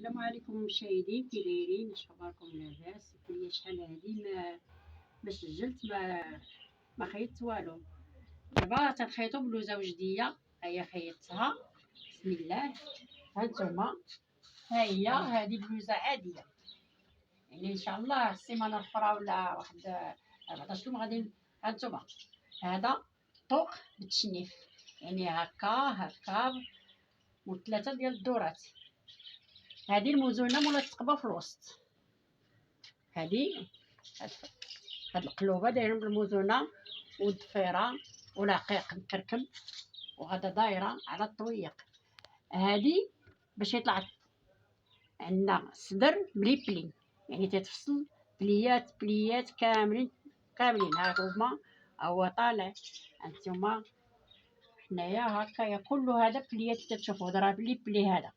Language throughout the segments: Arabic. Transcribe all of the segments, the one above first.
السلام عليكم مشاهدين، كي دايرين؟ اش اخباركم؟ لاباس؟ كل شحال هادي ما سجلت، ما خيطت والو. دابا تنخيطو بلوزه وجديه، هيا خيطتها. بسم الله. هانتوما، ها هي هادي بلوزه عاديه، يعني ان شاء الله السيمانه الاخرى ولا واحد 14 يوم غادي. هانتوما، هذا طوق بالتشنيف، يعني هكا وثلاثه ديال الدورات. هذه المزونه مولا التقبه في الوسط. هذه هاد القلوبه دايرين بالمزونه والضفيره والعقيق مكركم، وغادا دايره على الطويق. هذه باش يطلع عندنا صدر بلي، يعني تتفصل بليات كاملين. ها هما هو طالع. انتما حنايا هكايا كل هذا بليات تتشوفوا ضرب بلي هذا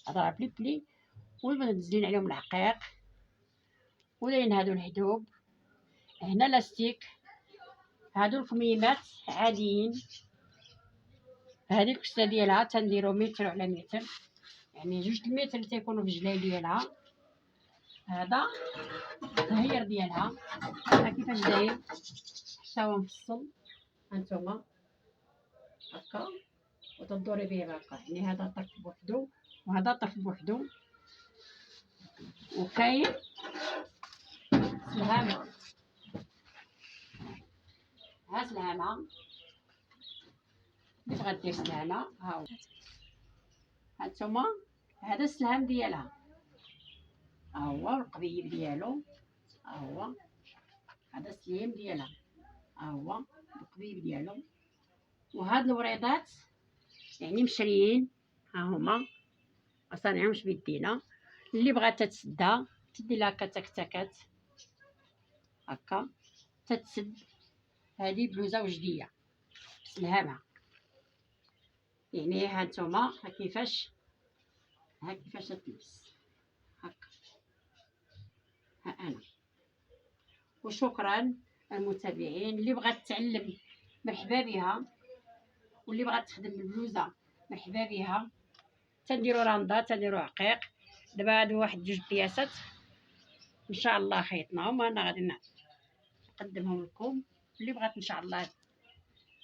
ضرب بلي، ونزلين عليهم العقيق ودايرين هادو الحدوب. هنا لاستيك، هادو الكميمات عاديين. هذه الكسه ديالها تنديرو متر على متر، يعني 2 المتر تيكونوا في الجلاي ديالها. هذا التهير ديالها ها كيفاش داير، حتى هو مفصل. هانتوما هكا وتدوري به هكا، يعني هذا طرف بوحدو وهذا طرف بوحدو. وكاين الهامه، ها الهامه كيف غدير الهامه. ها هو. هانتوما هذا السلام ديالها، ها هو القبيب ديالو، ها هو هذا السليم ديالها، ها هو القبيب ديالو. وهاد الوريضات يعني مشريين، ها هما ما صانعهمش بيدينا. اللي بغات تسدها تدي لها هكا تكتكات هكا تتسد. هذه بلوزه وجديه سلهامه، يعني ها نتوما ها كيفاش تلبس هكا. ها انا. وشكرا المتابعين. اللي بغات تعلم مرحبا بها، واللي بغات تخدم بالبلوزه مرحبا بها. تنديروا راندا، تنديروا عقيق. دابا هادو واحد 2 بياسات ان شاء الله خيطناهم، انا غادي نقدمهم لكم. اللي بغات ان شاء الله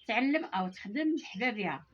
تعلم او تخدم مرحبا بها.